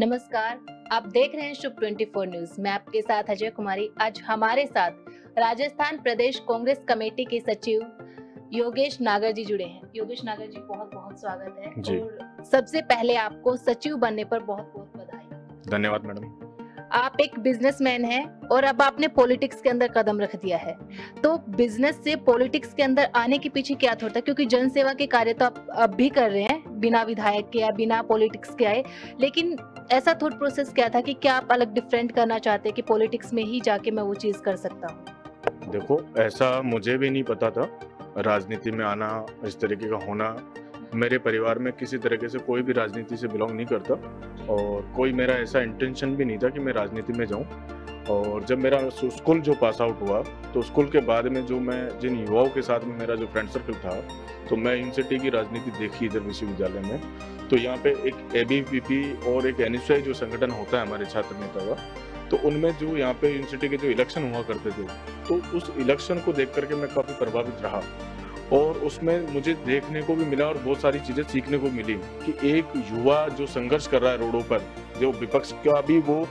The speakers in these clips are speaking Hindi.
नमस्कार, आप देख रहे हैं शुभ 24 न्यूज। मैं आपके साथ अजय कुमारी। आज हमारे साथ राजस्थान प्रदेश कांग्रेस कमेटी के सचिव योगेश नागर जी जुड़े हैं। योगेश नागर जी, बहुत बहुत स्वागत है जी। और सबसे पहले आपको सचिव बनने पर बहुत बहुत बधाई। धन्यवाद मैडम। आप एक बिजनेसमैन हैं और अब आपने पॉलिटिक्स के अंदर कदम रख दिया है, तो बिजनेस से पॉलिटिक्स के अंदर आने के पीछे क्या था? क्योंकि जन सेवा के कार्य तो आप अब भी कर रहे हैं बिना विधायक के या बिना पॉलिटिक्स के आए, लेकिन ऐसा थॉट प्रोसेस क्या था कि क्या आप अलग डिफरेंट करना चाहते हैं कि पॉलिटिक्स में ही जाके मैं वो चीज कर सकता हूँ? देखो, ऐसा मुझे भी नहीं पता था राजनीति में आना, इस तरीके का होना। मेरे परिवार में किसी तरीके से कोई भी राजनीति से बिलोंग नहीं करता और कोई मेरा ऐसा इंटेंशन भी नहीं था कि मैं राजनीति में जाऊं। और जब मेरा स्कूल जो पास आउट हुआ, तो स्कूल के बाद में जो मैं जिन युवाओं के साथ में मेरा जो फ्रेंड सर्कल था, तो मैं इनसिटी की राजनीति देखी इधर विश्वविद्यालय में। तो यहाँ पे एक एबीवीपी और एक एनएसयूआई जो संगठन होता है हमारे छात्र नेता का, तो उनमें जो यहाँ पे यूनिवर्सिटी के जो इलेक्शन हुआ करते थे, तो उस इलेक्शन को देख करके मैं काफ़ी प्रभावित रहा और उसमें मुझे देखने को भी मिला और बहुत सारी चीज़ें सीखने को मिली कि एक युवा जो संघर्ष कर रहा है रोडों पर, जो विपक्ष का भी वो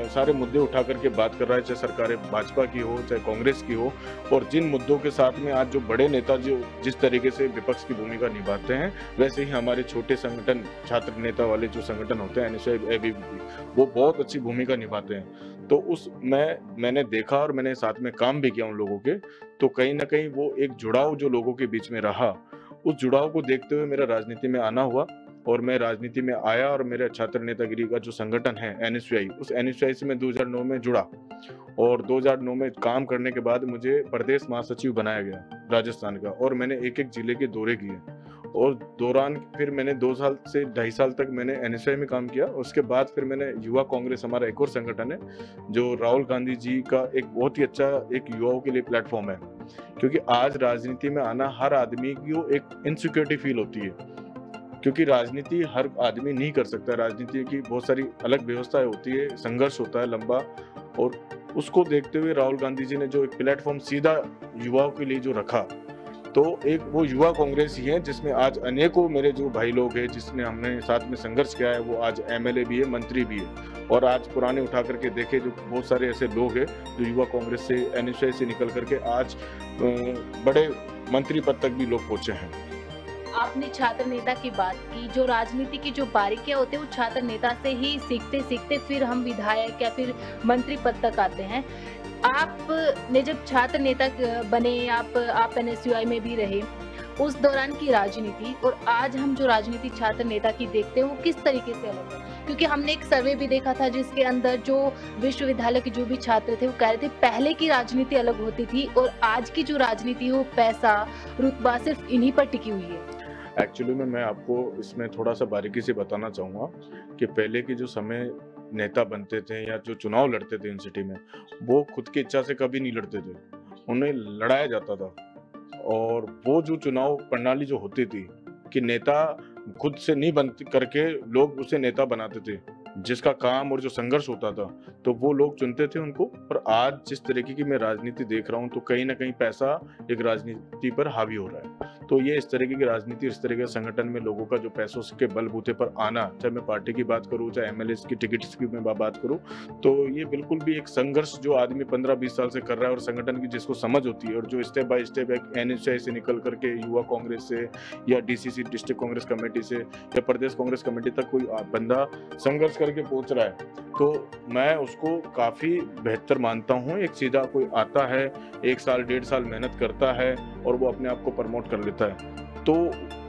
सारे मुद्दे उठा करके बात कर रहा है, चाहे सरकारें भाजपा की हो चाहे कांग्रेस की हो, और जिन मुद्दों के साथ में आज जो बड़े नेता जो जिस तरीके से विपक्ष की भूमिका निभाते हैं, वैसे ही हमारे छोटे संगठन छात्र नेता वाले जो संगठन होते हैं एनएसयूआई एबीवीपी, वो बहुत अच्छी भूमिका निभाते हैं। तो मैंने देखा और मैंने साथ में काम भी किया उन लोगों के, तो कहीं ना कहीं वो एक जुड़ाव जो लोगों के बीच में रहा, उस जुड़ाव को देखते हुए मेरा राजनीति में आना हुआ और मैं राजनीति में आया और मेरे छात्र नेतागिरी का जो संगठन है एनएसयूआई, उस एनएसयूआई से मैं 2009 में जुड़ा और 2009 में काम करने के बाद मुझे प्रदेश महासचिव बनाया गया राजस्थान का, और मैंने एक एक जिले के दौरे किए और दौरान फिर मैंने 2 साल से 2.5 साल तक मैंने एनएसयूआई में काम किया। उसके बाद फिर मैंने युवा कांग्रेस, हमारा एक और संगठन है जो राहुल गांधी जी का एक बहुत ही अच्छा एक युवाओं के लिए प्लेटफॉर्म है, क्योंकि आज राजनीति में आना हर आदमी को एक इनसिक्योरिटी फील होती है, क्योंकि राजनीति हर आदमी नहीं कर सकता। राजनीति की बहुत सारी अलग व्यवस्थाएं होती है, संघर्ष होता है लंबा, और उसको देखते हुए राहुल गांधी जी ने जो एक प्लेटफॉर्म सीधा युवाओं के लिए जो रखा, तो एक वो युवा कांग्रेस ही है जिसमें आज अनेकों मेरे जो भाई लोग हैं जिसने हमने साथ में संघर्ष किया है, वो आज एमएलए भी है, मंत्री भी है, और आज पुराने उठा करके देखे जो बहुत सारे ऐसे लोग हैं जो युवा कांग्रेस से एनएसयूआई से निकल करके आज बड़े मंत्री पद तक भी लोग पहुंचे हैं। आपने छात्र नेता की बात की, जो राजनीति की जो बारीकियां होती है वो छात्र नेता से ही सीखते सीखते फिर हम विधायक या फिर मंत्री पद तक आते हैं। आपने जब छात्र नेता बने, आप एनएसयूआई में भी रहे, उस दौरान की राजनीति और आज हम जो राजनीति छात्र नेता की देखते हैं वो किस तरीके से अलग है? क्योंकि हमने एक सर्वे भी देखा था जिसके अंदर जो विश्वविद्यालय के जो भी छात्र थे वो कह रहे थे पहले की राजनीति अलग होती थी और आज की जो राजनीति हो पैसा रुतबा सिर्फ इन्हीं पर टिकी हुई है। एक्चुअली में मैं आपको इसमें थोड़ा सा बारीकी से बताना चाहूँगा कि पहले के जो समय नेता बनते थे या जो चुनाव लड़ते थे इन सिटी में, वो खुद की इच्छा से कभी नहीं लड़ते थे, उन्हें लड़ाया जाता था। और वो जो चुनाव प्रणाली जो होती थी कि नेता खुद से नहीं बन करके लोग उसे नेता बनाते थे, जिसका काम और जो संघर्ष होता था तो वो लोग चुनते थे उनको। पर आज जिस तरीके की मैं राजनीति देख रहा हूँ, तो कहीं ना कहीं पैसा एक राजनीति पर हावी हो रहा है। तो ये इस तरीके की राजनीति, इस तरीके के संगठन में लोगों का जो पैसों के बलबूते पर आना, चाहे मैं पार्टी की बात करूँ चाहे एमएलए की टिकट्स की मैं बात करूँ, तो ये बिल्कुल भी एक संघर्ष जो आदमी 15-20 साल से कर रहा है और संगठन की जिसको समझ होती है, और जो स्टेप बाय स्टेप एक एनएसयूआई से निकल करके युवा कांग्रेस से या डीसीसी डिस्ट्रिक्ट कांग्रेस कमेटी से या प्रदेश कांग्रेस कमेटी तक कोई बंदा संघर्ष करके पहुंच रहा है, तो मैं उसको काफी बेहतर मानता हूं। एक सीधा कोई आता है, 1 साल 1.5 साल मेहनत करता है और वो अपने आप को प्रमोट कर लेता है, तो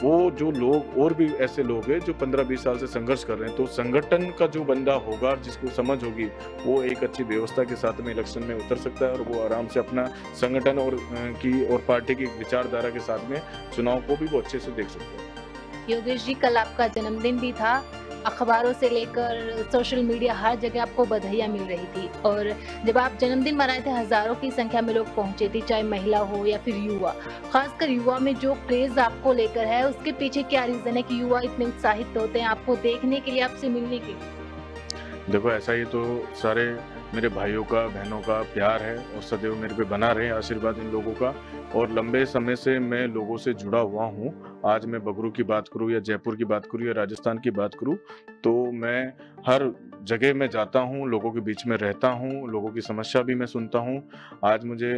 वो जो लोग और भी ऐसे लोग हैं जो 15-20 साल से संघर्ष कर रहे हैं, तो संगठन का जो बंदा होगा जिसको समझ होगी, वो एक अच्छी व्यवस्था के साथ में इलेक्शन में उतर सकता है और वो आराम से अपना संगठन और पार्टी की विचारधारा के साथ में चुनाव को भी वो अच्छे से देख सकते हैं। योगेश जी, कल आपका जन्मदिन भी था, अखबारों से लेकर सोशल मीडिया हर जगह आपको बधाइयां मिल रही थी, और जब आप जन्मदिन मनाए थे हजारों की संख्या में लोग पहुंचे थे, चाहे महिला हो या फिर युवा। खासकर युवा में जो क्रेज आपको लेकर है, उसके पीछे क्या रीजन है कि युवा इतने उत्साहित होते हैं आपको देखने के लिए, आपसे मिलने के लिए? देखो, ऐसा ही तो सारे मेरे भाइयों का, बहनों का प्यार है और सदैव मेरे पे बना रहे आशीर्वाद इन लोगों का। और लंबे समय से मैं लोगों से जुड़ा हुआ हूँ आज मैं बगरू की बात करूँ या जयपुर की बात करूँ या राजस्थान की बात करूँ, तो मैं हर जगह में जाता हूँ, लोगों के बीच में रहता हूँ, लोगों की समस्या भी मैं सुनता हूँ। आज मुझे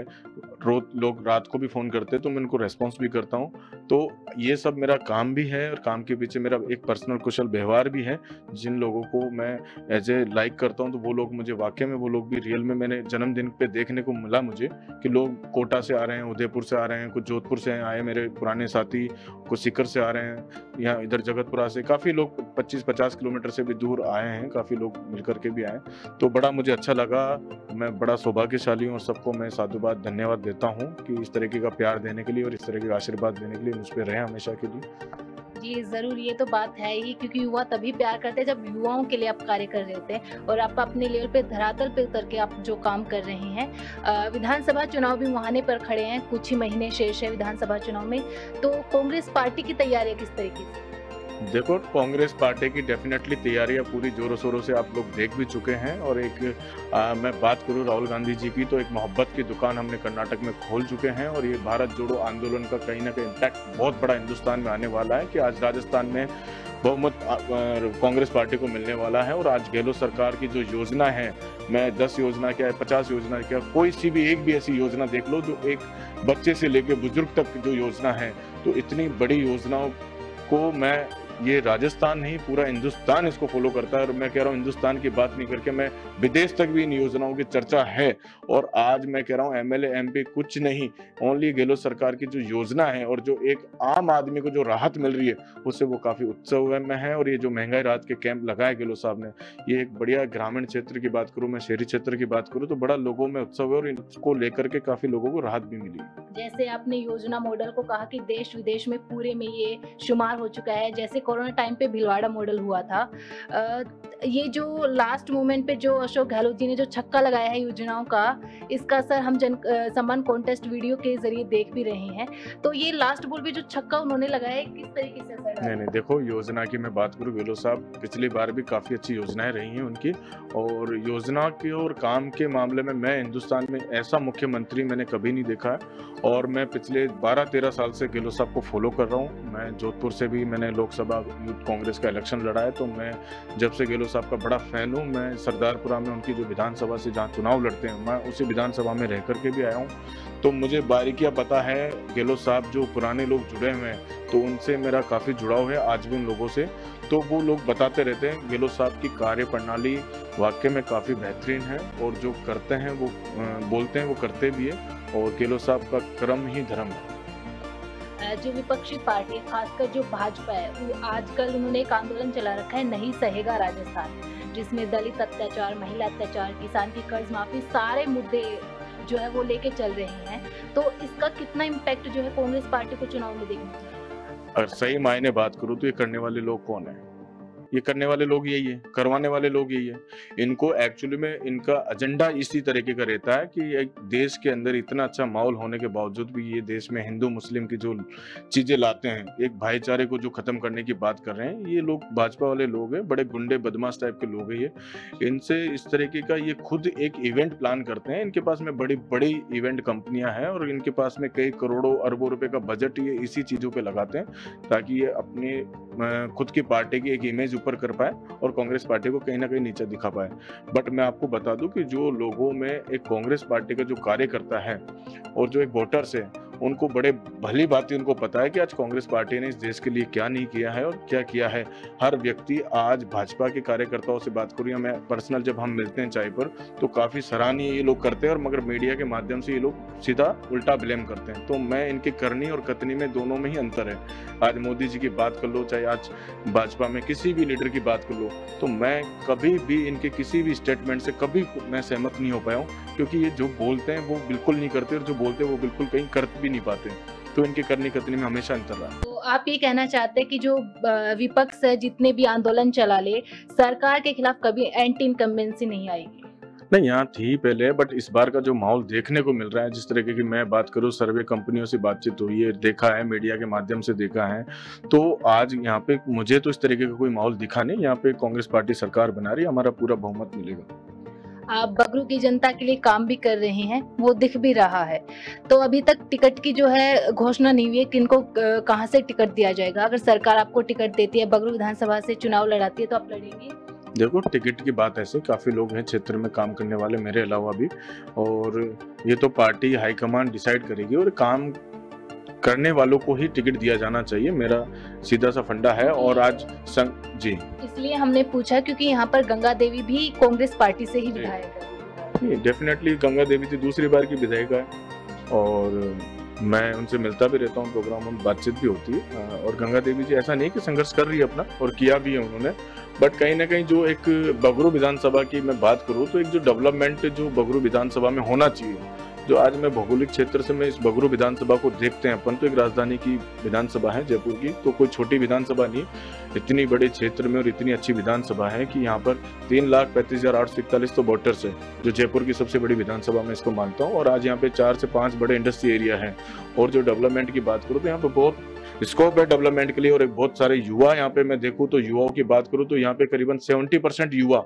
रोज़ लोग रात को भी फ़ोन करते हैं, तो मैं उनको रिस्पॉन्स भी करता हूँ। तो ये सब मेरा काम भी है और काम के पीछे मेरा एक पर्सनल कुशल व्यवहार भी है। जिन लोगों को मैं एज़ ए लाइक करता हूँ, तो वो लोग मुझे वाक़ई में वो लोग भी रियल में मैंने जन्मदिन पे देखने को मिला मुझे कि लोग कोटा से आ रहे हैं, उदयपुर से आ रहे हैं, कुछ जोधपुर से आए मेरे पुराने साथी, कुछ सीकर से आ रहे हैं, या इधर जगतपुरा से काफ़ी लोग 25-50 किलोमीटर से भी दूर आए हैं, काफ़ी लोग मिल कर के भी आए। तो बड़ा मुझे अच्छा लगा, मैं बड़ा सौभाग्यशाली हूँ और सबको मैं साधुवाद धन्यवाद देता हूँ कि इस तरीके का प्यार देने के लिए और इस तरह के आशीर्वाद देने के लिए मुझ पे रहे हमेशा के लिए। जी, ज़रूर, ये तो बात है ही, क्योंकि युवा तभी प्यार करते हैं जब युवाओं के लिए आप कार्य कर रहे होते हैं और आप अपने लेवल पे धरातल पे उतर के आप जो काम कर रहे हैं। विधानसभा चुनाव भी मुहाने पर खड़े हैं, कुछ ही महीने शेष है विधानसभा चुनाव में, तो कांग्रेस पार्टी की तैयारियाँ किस तरीके से? देखो, कांग्रेस पार्टी की डेफिनेटली तैयारियां पूरी जोरों शोरों से आप लोग देख भी चुके हैं। और एक मैं बात करूं राहुल गांधी जी की, तो एक मोहब्बत की दुकान हमने कर्नाटक में खोल चुके हैं और ये भारत जोड़ो आंदोलन का कहीं ना कहीं इम्पैक्ट बहुत बड़ा हिंदुस्तान में आने वाला है कि आज राजस्थान में बहुमत कांग्रेस पार्टी को मिलने वाला है। और आज गहलोत सरकार की जो योजना है, मैं 10 योजना क्या 50 योजना क्या, कोई सी भी एक भी ऐसी योजना देख लो जो एक बच्चे से लेकर बुजुर्ग तक जो योजना है, तो इतनी बड़ी योजनाओं को मैं, ये राजस्थान नहीं पूरा हिंदुस्तान इसको फॉलो करता है। और मैं कह रहा हूँ हिंदुस्तान की बात नहीं करके मैं विदेश तक भी इन योजनाओं की चर्चा है। और आज मैं कह रहा हूँ एमएलए एमपी कुछ नहीं, ओनली गहलोत सरकार की जो योजना है और जो एक आम आदमी को जो राहत मिल रही है, उससे वो काफी उत्सव में है। और ये जो महंगाई राहत के कैंप लगाए गहलोत साहब ने, ये एक बढ़िया, ग्रामीण क्षेत्र की बात करूँ, मैं शहरी क्षेत्र की बात करूँ, तो बड़ा लोगों में उत्सव है और इनको लेकर के काफी लोगों को राहत भी मिली। जैसे आपने योजना मॉडल को कहा कि देश विदेश में पूरे में ये शुमार हो चुका है, जैसे कोरोना टाइम पे भिलवाड़ा मॉडल हुआ था। ये जो लास्ट मोमेंट पे जो अशोक गहलोत जी ने जो छक्का लगाया है योजनाओं का, इसका असर हम जन सम्मान कॉन्टेस्ट वीडियो के जरिए देख भी रहे हैं। तो ये लास्ट बॉल पे जो छक्का उन्होंने लगाया है, किस तरीके से असर डाला? नहीं, देखो, योजना की मैं बात करूँ, गहलोत साहब पिछली बार भी काफ़ी अच्छी योजनाएं रही हैं उनकी। और योजना के और काम के मामले में मैं हिंदुस्तान में ऐसा मुख्यमंत्री मैंने कभी नहीं देखा है। और मैं पिछले 12-13 साल से गहलोत साहब को फॉलो कर रहा हूँ। मैं जोधपुर से भी मैंने लोकसभा यूथ कांग्रेस का इलेक्शन लड़ा है, तो मैं जब से गहलोत साहब का बड़ा फैन हूँ। मैं सरदारपुरा में उनकी जो विधानसभा से जहाँ चुनाव लड़ते हैं, मैं उसी विधानसभा में रह करके भी आया हूँ, तो मुझे बारीकियाँ पता है। गहलोत साहब जो पुराने लोग जुड़े हुए हैं, तो उनसे मेरा काफ़ी जुड़ाव है आज भी उन लोगों से। तो वो लोग बताते रहते हैं गहलोत साहब की कार्य प्रणाली वाकई में काफ़ी बेहतरीन है और जो करते हैं वो बोलते हैं वो करते भी है। और गहलोत साहब का कर्म ही धर्म है। जो विपक्षी पार्टी है, खासकर जो भाजपा है, वो आजकल उन्होंने एक आंदोलन चला रखा है, नहीं सहेगा राजस्थान, जिसमें दलित अत्याचार, महिला अत्याचार, किसान की कर्ज माफी, सारे मुद्दे जो है वो लेके चल रहे हैं। तो इसका कितना इम्पैक्ट जो है कांग्रेस पार्टी को चुनाव में देखने को मिलेगा? अगर सही मायने बात करूँ तो ये करने वाले लोग कौन है? ये करने वाले लोग यही है, करवाने वाले लोग यही है। इनको एक्चुअली में इनका एजेंडा इसी तरीके का रहता है कि एक देश के अंदर इतना अच्छा माहौल होने के बावजूद भी ये देश में हिंदू मुस्लिम की जो चीजें लाते हैं, एक भाईचारे को जो खत्म करने की बात कर रहे हैं, ये लोग भाजपा वाले लोग हैं, बड़े गुंडे बदमाश टाइप के लोग हैं ये। इनसे इस तरीके का ये खुद एक इवेंट प्लान करते हैं। इनके पास में बड़ी बड़ी इवेंट कंपनियां हैं और इनके पास में कई करोड़ों अरबों रुपए का बजट ये इसी चीजों पे लगाते हैं ताकि ये अपने खुद की पार्टी की एक इमेज ऊपर कर पाए और कांग्रेस पार्टी को कहीं ना कहीं नीचे दिखा पाए। बट मैं आपको बता दूं कि जो लोगों में एक कांग्रेस पार्टी का जो कार्यकर्ता है और जो एक वोटर्स है, उनको बड़े भली भांति उनको पता है कि आज कांग्रेस पार्टी ने इस देश के लिए क्या नहीं किया है और क्या किया है। हर व्यक्ति आज भाजपा के कार्यकर्ताओं से बात करूँ या मैं पर्सनल जब हम मिलते हैं चाय पर, तो काफी सराहनीय ये लोग करते हैं। और मगर मीडिया के माध्यम से ये लोग सीधा उल्टा ब्लेम करते हैं। तो मैं इनकी करनी और कथनी में दोनों में ही अंतर है। आज मोदी जी की बात कर लो, चाहे आज भाजपा में किसी भी लीडर की बात कर लो, तो मैं कभी भी इनके किसी भी स्टेटमेंट से कभी मैं सहमत नहीं हो पाया हूँ, क्योंकि ये जो बोलते हैं वो बिल्कुल नहीं करते और जो बोलते हैं वो बिल्कुल कहीं कर भी नहीं पाते। तो इनकी करनी कथनी में हमेशा अंतर रहा। तो आप ये कहना चाहते हैं कि जो विपक्ष है जितने भी आंदोलन चला ले, सरकार के खिलाफ कभी एंटी इनकम्बेंसी नहीं आएगी? नहीं, यहाँ थी पहले, बट इस बार का जो माहौल देखने को मिल रहा है, जिस तरीके की मैं बात करूँ, सर्वे कंपनियों से बातचीत हुई है, देखा है, मीडिया के माध्यम से देखा है, तो आज यहाँ पे मुझे तो इस तरीके का कोई माहौल दिखा नहीं। यहाँ पे कांग्रेस पार्टी सरकार बना रही है, हमारा पूरा बहुमत मिलेगा। आप बगरू की जनता के लिए काम भी कर रहे हैं, वो दिख भी रहा है। तो अभी तक टिकट की जो है घोषणा नहीं हुई है, किनको कहाँ से टिकट दिया जाएगा? अगर सरकार आपको टिकट देती है, बगरू विधानसभा से चुनाव लड़ाती है, तो आप लड़ेंगे? देखो, टिकट की बात ऐसे काफ़ी लोग हैं क्षेत्र में काम करने वाले मेरे अलावा भी, और ये तो पार्टी हाईकमान डिसाइड करेगी, और काम करने वालों को ही टिकट दिया जाना चाहिए, मेरा सीधा सा फंडा है। और आज संग जी इसलिए हमने पूछा क्योंकि यहाँ पर गंगा देवी भी कांग्रेस पार्टी से ही विधायक है। डेफिनेटली गंगा देवी जी दूसरी बार की विधायिका है, और मैं उनसे मिलता भी रहता हूँ, प्रोग्राम में बातचीत भी होती है। और गंगा देवी जी ऐसा नहीं कि संघर्ष कर रही है अपना, और किया भी है उन्होंने, बट कहीं ना कहीं जो एक बगरू विधानसभा की मैं बात करूँ तो एक जो डेवलपमेंट जो बगरू विधानसभा में होना चाहिए, जो आज मैं भौगोलिक क्षेत्र से मैं इस बगरू विधानसभा को देखते हैं अपन, तो एक राजधानी की विधानसभा है जयपुर की, तो कोई छोटी विधानसभा नहीं, इतनी बड़े क्षेत्र में और इतनी अच्छी विधानसभा है कि यहाँ पर 3,35,841 तो वोटर्स है, जो जयपुर की सबसे बड़ी विधानसभा में इसको मानता हूँ। और आज यहाँ पे 4 से 5 बड़े इंडस्ट्री एरिया है, और जो डेवलपमेंट की बात करूँ तो यहाँ पे बहुत स्कोप है डेवलपमेंट के लिए, और एक बहुत सारे युवा यहाँ पे मैं देखूँ तो युवाओं की बात करूँ तो यहाँ पे करीबन 70% युवा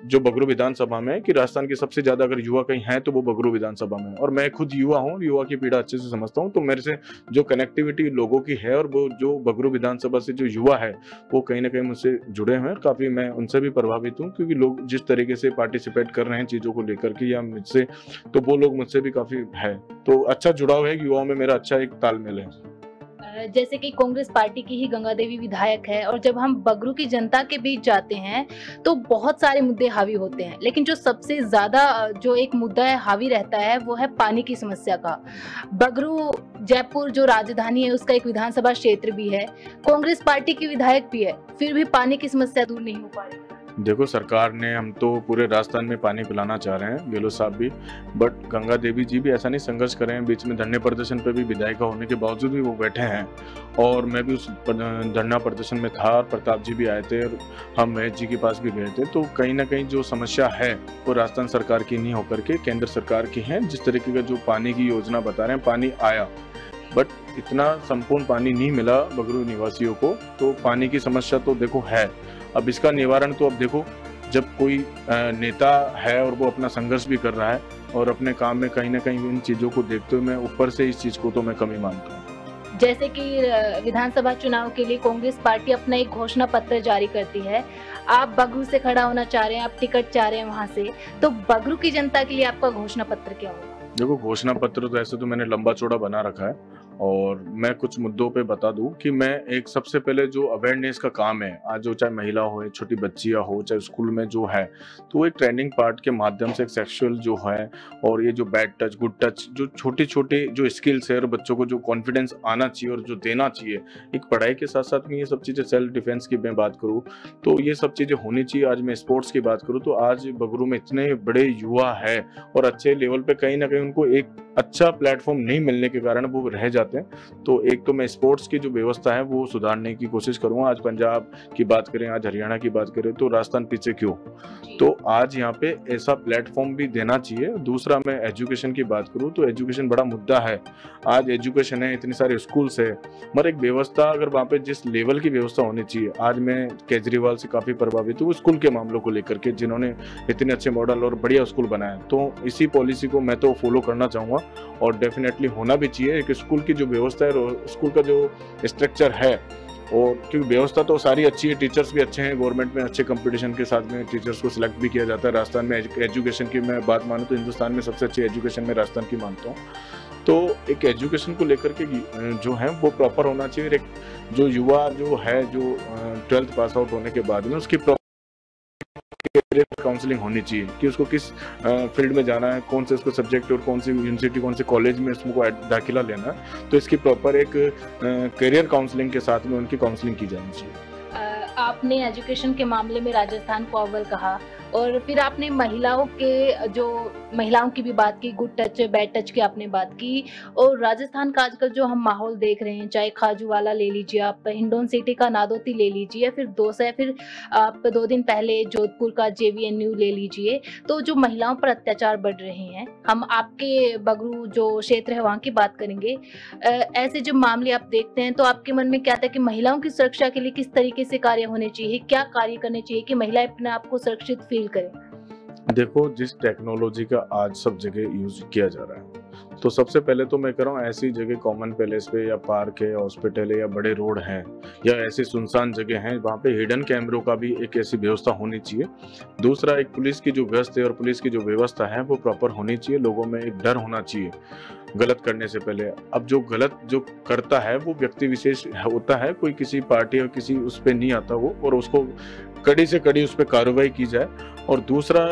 जो बगरू विधानसभा में, कि राजस्थान के सबसे ज्यादा अगर युवा कहीं हैं तो वो बगरू विधानसभा में, और मैं खुद युवा हूँ, युवा की पीड़ा अच्छे से समझता हूँ, तो मेरे से जो कनेक्टिविटी लोगों की है, और वो जो बगरू विधानसभा से जो युवा है वो कहीं ना कहीं मुझसे जुड़े हुए हैं, काफी मैं उनसे भी प्रभावित हूँ, क्योंकि लोग जिस तरीके से पार्टिसिपेट कर रहे हैं चीजों को लेकर के या मुझसे, तो वो लोग मुझसे भी काफी है, तो अच्छा जुड़ाव है, युवाओं में मेरा अच्छा एक तालमेल है। जैसे कि कांग्रेस पार्टी की ही गंगा देवी विधायक है, और जब हम बगरू की जनता के बीच जाते हैं तो बहुत सारे मुद्दे हावी होते हैं, लेकिन जो सबसे ज्यादा जो एक मुद्दा है हावी रहता है वो है पानी की समस्या का। बगरू जयपुर जो राजधानी है उसका एक विधानसभा क्षेत्र भी है, कांग्रेस पार्टी की विधायक भी है, फिर भी पानी की समस्या दूर नहीं हो पा रही। देखो, सरकार ने, हम तो पूरे राजस्थान में पानी पिलाना चाह रहे हैं, गेहलोत साहब भी, बट गंगा देवी जी भी ऐसा नहीं संघर्ष कर रहे हैं, बीच में धरने प्रदर्शन पे भी विधायिका होने के बावजूद भी वो बैठे हैं, और मैं भी उस धरना प्रदर्शन में था, और प्रताप जी भी आए थे, और हम महेश जी के पास भी गए थे। तो कहीं ना कहीं जो समस्या है वो राजस्थान सरकार की नहीं होकर के केंद्र सरकार की है। जिस तरीके का जो पानी की योजना बता रहे हैं, पानी आया बट इतना संपूर्ण पानी नहीं मिला बगरू निवासियों को, तो पानी की समस्या तो देखो है। अब इसका निवारण तो अब देखो, जब कोई नेता है और वो अपना संघर्ष भी कर रहा है और अपने काम में कहीं ना कहीं इन चीजों को देखते हुए, मैं ऊपर से इस चीज को तो मैं कमी मानता हूँ। जैसे कि विधानसभा चुनाव के लिए कांग्रेस पार्टी अपना एक घोषणा पत्र जारी करती है, आप बगरू से खड़ा होना चाह रहे हैं, आप टिकट चाह रहे हैं वहां से, तो बगरू की जनता के लिए आपका घोषणा पत्र क्या होगा? देखो, घोषणा पत्र तो ऐसे तो मैंने लंबा चौड़ा बना रखा है, और मैं कुछ मुद्दों पे बता दूं कि मैं एक सबसे पहले जो अवेयरनेस का काम है, आज जो चाहे महिला हो, छोटी बच्चियां हो, चाहे स्कूल में जो है, तो एक ट्रेनिंग पार्ट के माध्यम से एक सेक्सुअल जो है, और ये जो बैड टच, गुड टच, जो छोटे छोटे जो स्किल्स है, और बच्चों को जो कॉन्फिडेंस आना चाहिए और जो देना चाहिए, एक पढ़ाई के साथ साथ में ये सब चीज़ें, सेल्फ डिफेंस की मैं बात करूँ तो ये सब चीज़ें होनी चाहिए। आज मैं स्पोर्ट्स की बात करूँ तो आज बगरू में इतने बड़े युवा है और अच्छे लेवल पे कहीं ना कहीं उनको एक अच्छा प्लेटफॉर्म नहीं मिलने के कारण वो रह जाते हैं। तो एक तो मैं स्पोर्ट्स की जो व्यवस्था है वो सुधारने की कोशिश करूंगा। आज पंजाब की बात करें, आज हरियाणा की बात करें, तो राजस्थान पीछे क्यों? तो आज यहाँ पे ऐसा प्लेटफॉर्म भी देना चाहिए। दूसरा, मैं एजुकेशन की बात करूँ तो एजुकेशन बड़ा मुद्दा है। आज एजुकेशन है, इतने सारे स्कूल्स है, मगर एक व्यवस्था अगर वहाँ पे जिस लेवल की व्यवस्था होनी चाहिए, आज मैं केजरीवाल से काफ़ी प्रभावित हूँ स्कूल के मामलों को लेकर के, जिन्होंने इतने अच्छे मॉडल और बढ़िया स्कूल बनाए। तो इसी पॉलिसी को मैं तो फॉलो करना चाहूँगा और डेफिनेटली होना भी चाहिए। एक स्कूल की जो व्यवस्था है, स्कूल का जो स्ट्रक्चर है, और क्योंकि व्यवस्था तो सारी अच्छी है, टीचर्स भी अच्छे हैं, गवर्नमेंट में अच्छे कंपटीशन के साथ में टीचर्स को सिलेक्ट भी किया जाता है। राजस्थान में एजुकेशन की मैं बात मानूँ तो हिंदुस्तान में सबसे अच्छी एजुकेशन में राजस्थान की मानता हूँ। तो एक एजुकेशन को लेकर के जो है वो प्रॉपर होना चाहिए। एक जो युवा जो है, जो 12th पास आउट होने के बाद में उसकी करियर काउंसलिंग होनी चाहिए कि उसको किस फील्ड में जाना है, कौन से उसको सब्जेक्ट और कौन सी यूनिवर्सिटी, कौन से कॉलेज में उसको दाखिला लेना है। तो इसकी प्रॉपर एक करियर काउंसलिंग के साथ में उनकी काउंसलिंग की जानी चाहिए। आपने एजुकेशन के मामले में राजस्थान को अव्वल कहा, और फिर आपने महिलाओं की भी बात की, गुड टच बैड टच की आपने बात की। और राजस्थान का आजकल जो हम माहौल देख रहे हैं, चाहे खाजूवाला ले लीजिए, आप हिंडोन सिटी का नादौती ले लीजिए, या फिर फिर आप 2 दिन पहले जोधपुर का JVNU ले लीजिए, तो जो महिलाओं पर अत्याचार बढ़ रहे हैं, हम आपके बगरू जो क्षेत्र है वहाँ की बात करेंगे। ऐसे जो मामले आप देखते हैं तो आपके मन में क्या था कि महिलाओं की सुरक्षा के लिए किस तरीके से कार्य होने चाहिए, क्या कार्य करने चाहिए कि महिलाएं अपने आप को सुरक्षित फील करें? देखो, जिस टेक्नोलॉजी का आज सब जगह यूज़ किया जा रहा है, तो सबसे पहले तो मैं कह रहा हूँ ऐसी जगह कॉमन प्लेस पे या पार्क है, हॉस्पिटल है या बड़े रोड हैं या ऐसी सुनसान जगह हैं, वहाँ पे हिडन कैमरों का भी एक ऐसी व्यवस्था होनी चाहिए। दूसरा, एक पुलिस की जो गश्त है और पुलिस की जो व्यवस्था है वो प्रॉपर होनी चाहिए। लोगों में एक डर होना चाहिए गलत करने से पहले। अब जो गलत जो करता है वो व्यक्ति विशेष होता है, कोई किसी पार्टी और किसी उस पे नहीं आता वो, और उसको कड़ी से कड़ी उस पर कार्रवाई की जाए। और दूसरा,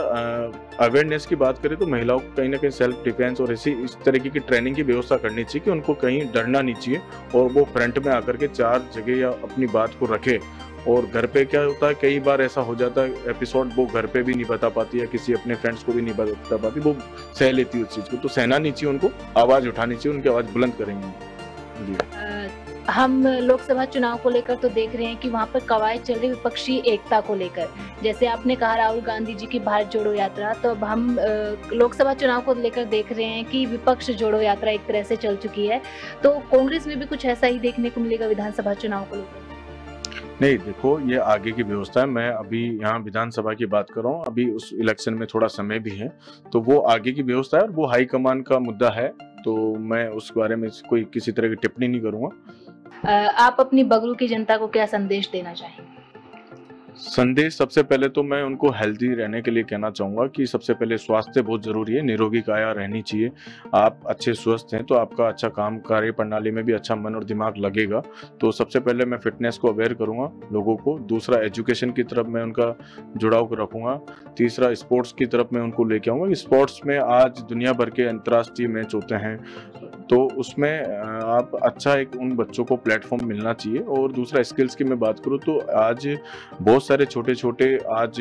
अवेयरनेस की बात करें तो महिलाओं को कहीं ना कहीं सेल्फ डिफेंस और ऐसी इस तरीके की ट्रेनिंग की व्यवस्था करनी चाहिए कि उनको कहीं डरना नहीं चाहिए और वो फ्रंट में आकर के चार जगह या अपनी बात को रखे। और घर पे क्या होता है, कई बार ऐसा हो जाता है एपिसोड, वो घर पे भी नहीं बता पाती या किसी अपने फ्रेंड्स को भी नहीं बता पाती, वो सह लेती है उस चीज़ को। तो सहना नहीं चाहिए, उनको आवाज़ उठानी चाहिए, उनकी आवाज़ बुलंद करेंगे। जी। हम लोकसभा चुनाव को लेकर तो देख रहे हैं कि वहाँ पर कवायद चल रही विपक्षी एकता को लेकर। जैसे आपने कहा राहुल गांधी जी की भारत जोड़ो यात्रा, तो अब हम लोकसभा चुनाव को लेकर देख रहे हैं कि विपक्ष जोड़ो यात्रा एक तरह से चल चुकी है। तो कांग्रेस में भी कुछ ऐसा ही देखने को मिलेगा विधानसभा चुनाव को लेकर? नहीं, देखो, ये आगे की व्यवस्था है। मैं अभी यहाँ विधानसभा की बात कर रहा हूँ, अभी उस इलेक्शन में थोड़ा समय भी है, तो वो आगे की व्यवस्था है और वो हाईकमान का मुद्दा है। तो मैं उस बारे में कोई किसी तरह की टिप्पणी नहीं करूँगा। आप अपनी बगरू की जनता को क्या संदेश देना चाहेंगे? संदेश सबसे पहले तो मैं उनको हेल्दी रहने के लिए कहना चाहूँगा कि सबसे पहले स्वास्थ्य बहुत ज़रूरी है, निरोगी काया रहनी चाहिए। आप अच्छे स्वस्थ हैं तो आपका अच्छा काम, कार्य प्रणाली में भी अच्छा मन और दिमाग लगेगा। तो सबसे पहले मैं फिटनेस को अवेयर करूँगा लोगों को। दूसरा, एजुकेशन की तरफ मैं उनका जुड़ाव रखूँगा। तीसरा, स्पोर्ट्स की तरफ मैं उनको लेके आऊँगा। स्पोर्ट्स में आज दुनिया भर के अंतर्राष्ट्रीय मैच होते हैं, तो उसमें आप अच्छा एक उन बच्चों को प्लेटफॉर्म मिलना चाहिए। और दूसरा, स्किल्स की मैं बात करूँ तो आज बहुत सारे छोटे-छोटे आज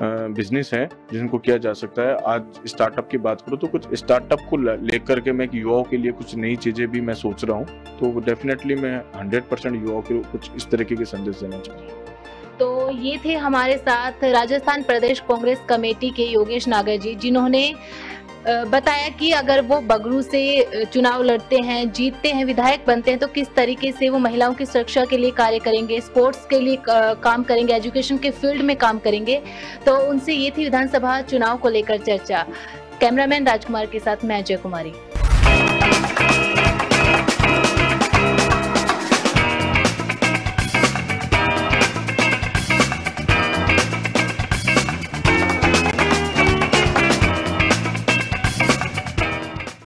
बिजनेस हैं जिनको किया जा सकता है। आज स्टार्टअप की बात करूँ तो कुछ स्टार्टअप को लेकर के मैं युवाओं के लिए कुछ नई चीज़ें भी मैं सोच रहा हूँ। तो डेफिनेटली मैं 100% युवाओं को कुछ इस तरीके के संदेश देना चाहूँगा। तो ये थे हमारे साथ राजस्थान प्रदेश कांग्रेस कमेटी के योगेश नागर जी, जिन्होंने बताया कि अगर वो बगरू से चुनाव लड़ते हैं, जीतते हैं, विधायक बनते हैं तो किस तरीके से वो महिलाओं की सुरक्षा के लिए कार्य करेंगे, स्पोर्ट्स के लिए काम करेंगे, एजुकेशन के फील्ड में काम करेंगे। तो उनसे ये थी विधानसभा चुनाव को लेकर चर्चा। कैमरामैन राजकुमार के साथ मैं अजय कुमारी।